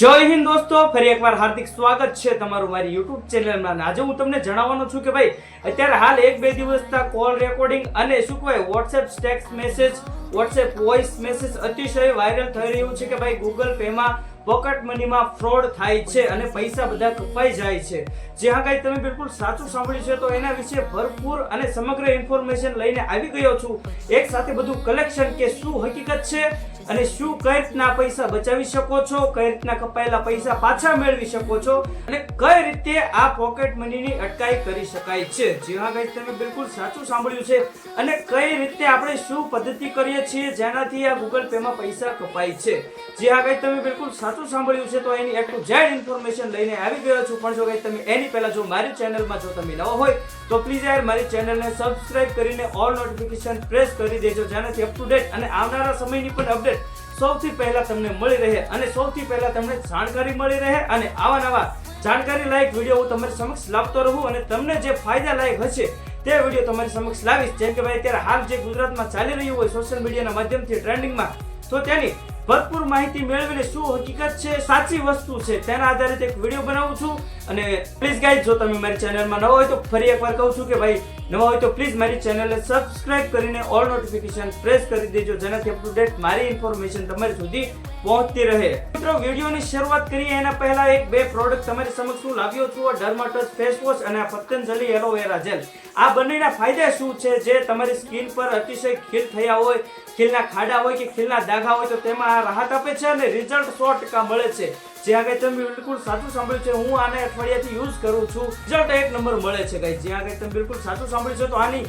જય હિન્દ દોસ્તો, ફરી એકવાર હાર્દિક સ્વાગત છે તમારું મારી YouTube ચેનલમાં. આજે હું તમને જણાવવાનો છું કે ભાઈ અત્યારે હાલ 1-2 દિવસના કોલ રેકોર્ડિંગ અને શું કહેવાય WhatsApp text message, WhatsApp voice message અતિશય વાયરલ થઈ રહ્યું છે કે ભાઈ Google Pay માં પોકેટ મનીમાં ફ્રોડ થાય છે અને પૈસા બધા કપાઈ જાય છે. જે હા ગાઈસ, તમે બિલકુલ સાચું સાંભળ્યું છે. તો એના વિશે ભરપૂર અને સમગ્ર ઇન્ફોર્મેશન લઈને આવી ગયો છું. એક સાથે બધું કલેક્શન કે શું હકીકત છે અને શું કઈ રીતના પૈસા બચાવી શકો છો, કઈ રીતના કપાયેલા પૈસા પાછા મેળવી શકો છો અને કઈ રીતે આ પોકેટ મનીની અટકાઈ કરી શકાય છે. જી હા ગાઈસ, તમે બિલકુલ સાચું સાંભળ્યું છે. અને કઈ રીતે આપણે શું પદ્ધતિ કરીએ છીએ જેનાથી આ Google Pay માં પૈસા કપાય છે. જી હા ગાઈસ, તમે બિલકુલ સાચું સાંભળ્યું છે. તો એની A to Z ઇન્ફોર્મેશન લઈને આવી ગયો છું. પણ જો ગાઈસ તમે એની પહેલા જો મારી ચેનલમાં જો તમે નવા હોય તો પ્લીઝ યાર મારી ચેનલને સબસ્ક્રાઇબ કરીને ઓલ નોટિફિકેશન પ્રેસ કરી દેજો, જેનાથી અપ ટુ ડેટ અને આવનારા સમયની પણ અપડેટ સૌથી પહેલા તમને મળી રહે અને સૌથી પહેલા તમને જાણકારી મળી રહે અને આવા નવા જાણકારી લાયક વિડીયો હું તમારી સમક્ષ લાવતો રહું અને તમને જે ફાયદા લાયક હશે તે વિડીયો તમારી સમક્ષ લાવીશ. જેમ કે ભાઈ અત્યારે હાલ જે ગુજરાતમાં ચાલી રહ્યું હોય સોશિયલ મીડિયાના માધ્યમથી ટ્રેન્ડિંગમાં, તો તેની ભરપૂર માહિતી મેળવીને શું હકીકત છે, સાચી વસ્તુ છે, તેના આધારિત એક વિડીયો બનાવું છું. અને પ્લીઝ ગાઈઝ, જો તમે મારી ચેનલમાં નવા હોય તો ફરી એકવાર કહું છું કે ભાઈ નવા હોય તો પ્લીઝ મારી ચેનલને સબસ્ક્રાઇબ કરીને ઓલ નોટિફિકેશન પ્રેસ કરી દેજો, જેનાથી અપ ટુ ડેટ મારી ઇન્ફોર્મેશન તમારી સુધી પહોંચતી રહે. મિત્રો, વિડીયોની શરૂઆત કરીએ એના પહેલા 1-2 પ્રોડક્ટ તમારી સમક્ષ હું લાવ્યો છું. ડર્માટચ ફેસ વોશ અને પતંજલિ એલોવેરા જેલ. આ બંનેના ફાયદા શું છે જે તમારી સ્કિન પર અતિશય ખીલ થયા હોય, ખીલના ખાડા હોય કે ખીલના દાગા હોય તો તેમાં આ રાહત આપે છે અને રિઝલ્ટ 100% મળે છે. જે આગળ તમે બિલકુલ સાચું સાંભળ્યું છે. હું આને અઠવાડિયાથી યુઝ કરું છું, રિઝલ્ટ 1 નંબર મળે છે ગાઈસ. જે આગળ તમે બિલકુલ સાચું સાંભળ્યું છે. તો આની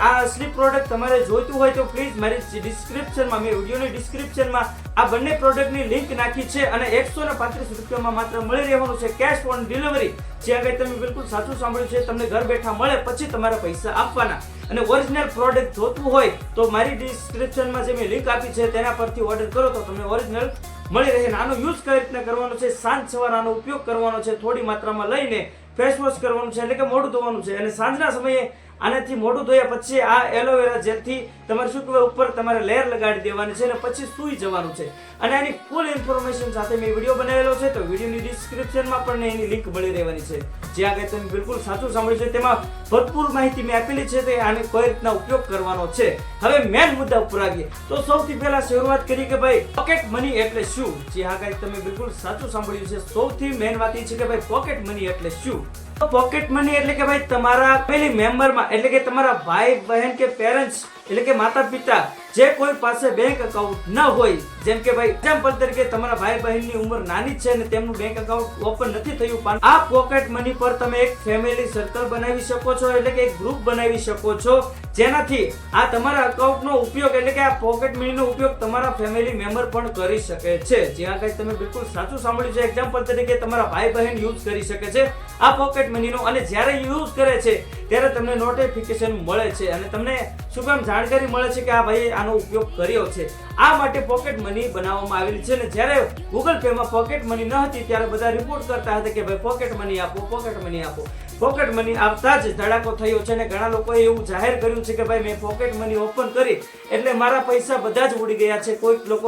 અસલી પ્રોડક્ટ તમારે જોઈતું હોય તો પ્લીઝ મારી ડિસ્ક્રિપ્શનમાં, મેં વિડીયોની ડિસ્ક્રિપ્શનમાં આ બંને પ્રોડક્ટની લિંક નાખી છે અને 135 રૂપિયામાં માત્ર મળી રહેવાનું છે, કેશ ઓન ડિલિવરી. જે આગળ તમે બિલકુલ સાચું સાંભળ્યું છે. તમને ઘર બેઠા મળે પછી તમારે પૈસા આપવાના. અને ઓરિજિનલ પ્રોડક્ટ જોતું હોય તો મારી ડિસ્ક્રિપ્શનમાં જે મેં લિંક આપી છે તેના પરથી ઓર્ડર કરો તો તમને ઓરિજિનલ મળી રહે. આનો યુઝ કઈ રીતના કરવાનો છે, સાંજ સવાર આનો ઉપયોગ કરવાનો છે, થોડી માત્રામાં લઈને ફેસ વોશ કરવાનું છે, એટલે કે મોઢું ધોવાનું છે. અને સાંજના સમયે આનાથી મોઢું ધોયા પછી આ એલોવેરા જેલથી તમારે શું કહેવાય ઉપર તમારે લેયર લગાડી દેવાની છે અને પછી સૂઈ જવાનું છે. અને આની ફૂલ ઇન્ફોર્મેશન સાથે મેં વિડીયો બનાવેલો છે, તો વિડીયોની ડિસ્ક્રિપ્શનમાં પણ એની લિંક મળી રહેવાની છે. જે આગળ તમે બિલકુલ સાચું સાંભળ્યું છે. તેમાં ભરપૂર માહિતી મેં આપેલી છે તો આને કઈ રીતના ઉપયોગ કરવાનો છે. હવે મેન મુદ્દા ઉપર આવીએ તો સૌથી પહેલા શરૂઆત કરી કે ભાઈ પોકેટ મની એટલે શું. જે આગળ તમે બિલકુલ સાચું સાંભળ્યું છે. સૌથી મેન વાત એ છે કે ભાઈ પોકેટ મની એટલે શું. પોકેટ મની એટલે કે ભાઈ તમારા ફેમિલી મેમ્બરમાં, એટલે કે તમારા ભાઈ બહેન કે પેરેન્ટ્સ, એટલે કે માતા પિતા જે કોઈ પાસે બેંક અકાઉન્ટ ન હોય, જેમ કે ભાઈ એક્ઝામ્પલ તરીકે તમારા ભાઈ બહેનની ઉંમર નાની છે અને તેમનું બેંક અકાઉન્ટ ઓપન નથી થયું, આ પોકેટ મની પર તમે એક ફેમિલી સર્કલ બનાવી શકો છો, એટલે કે એક ગ્રુપ બનાવી શકો છો, જેનાથી આ તમારા અકાઉન્ટનો ઉપયોગ, એટલે કે આ પોકેટ મનીનો ઉપયોગ તમારા ફેમિલી મેમ્બર પણ કરી શકે છે. જ્યાં કંઈ તમે બિલકુલ સાચું સાંભળ્યું છે. એક્ઝામ્પલ તરીકે તમારા ભાઈ બહેન યુઝ કરી શકે છે આ પોકેટ મનીનો, અને જ્યારે યુઝ કરે છે ત્યારે તમને નોટિફિકેશન મળે છે અને તમને શું કામ જાણકારી મળે છે કે આ ભાઈ આનો ઉપયોગ કર્યો છે. આ માટે પોકેટ મની બનાવવામાં આવેલી છે. ને જ્યારે Google Pay માં પોકેટ મની ન હતી ત્યારે બધા રિપોર્ટ કરતા હતા કે ભાઈ પોકેટ મની આપો, પોકેટ મની આપો. પોકેટ મની આપતા જ ધડાકો થયો છે અને ઘણા લોકોએ એવું જાહેર કર્યું છે કે ભાઈ મેં પોકેટ મની ઓપન કરી એટલે મારા પૈસા બધા જ ઉડી ગયા છે.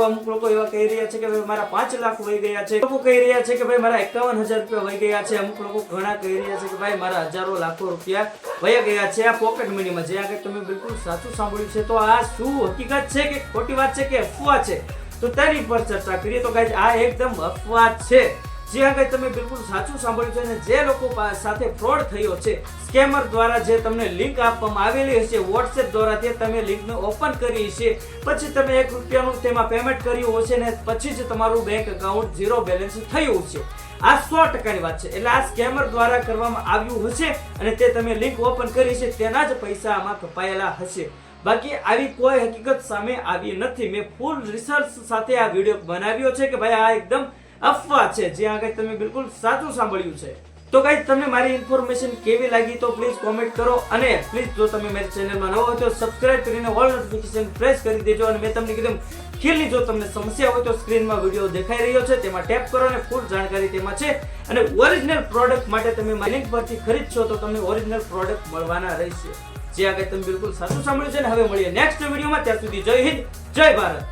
અમુક લોકો એવા કહી રહ્યા છે કે ભાઈ મારા 5 લાખ વહી ગયા છે, લોકો કહી રહ્યા છે કે ભાઈ મારા 51,000 રૂપિયા વહી ગયા છે, અમુક લોકો ઘણા કહી રહ્યા છે કે ભાઈ મારા હજારો લાખો રૂપિયા વહી ગયા છે આ પોકેટ મનીમાં. જે આગળ તમે બિલકુલ સાચું સાંભળ્યું છે. તો આ શું હકીકત છે કે ખોટી વાત છે કે અફવા છે, તો તેની પર ચર્ચા કરીએ. તો ગાઈઝ, આ એકદમ અફવા છે. જે આગળ તમે બિલકુલ સાચું સાંભળ્યું છે. અને જે લોકો સાથે ફ્રોડ થયો છે, સ્કેમર દ્વારા જે તમને લિંક આપવામાં આવેલી હશે WhatsApp દ્વારા, તે તમે લિંકને ઓપન કરી હશે, પછી તમે 1 રૂપિયાનું તેમાં પેમેન્ટ કર્યું હશે ને પછી જ તમારું બેંક એકાઉન્ટ ઝીરો બેલેન્સ થયું છે. આ 100%ની વાત છે. એટલે આ સ્કેમર દ્વારા કરવામાં આવ્યું હશે અને તે તમે લિંક ઓપન કરી છે તેના જ પૈસા આમાં કપાયેલા હશે. બાકી આવી કોઈ હકીકત સામે આવી નથી. મેં ફૂલ રિસર્ચ સાથે આ વિડીયો બનાવ્યો છે કે ભાઈ આ એકદમ અફવા છે. જ્યાં આગળ તમે બિલકુલ સાચું સાંભળ્યું છે. તો ગાઈઝ, તમને મારી ઇન્ફોર્મેશન કેવી લાગી તો પ્લીઝ કોમેન્ટ કરો અને પ્લીઝ જો તમે મારી ચેનલમાં નવા હોય તો સબસ્ક્રાઇબ કરીને ઓલ નોટિફિકેશન પ્રેસ કરી દેજો. અને મેં તમને કીધું ખીલની જો તમને સમસ્યા હોય તો સ્ક્રીનમાં વિડીયો દેખાઈ રહ્યો છે, તેમાં ટેપ કરો અને ફૂલ જાણકારી તેમાં છે. અને ઓરિજિનલ પ્રોડક્ટ માટે તમે મારી લિંક પરથી ખરીદશો તો તમને ઓરિજિનલ પ્રોડક્ટ મળવાના રહેશે. જે આગળ તમે બિલકુલ સાચું સાંભળ્યું છે. ને હવે મળીએ નેક્સ્ટ વિડીયોમાં. ત્યાં સુધી જય હિન્દ, જય ભારત.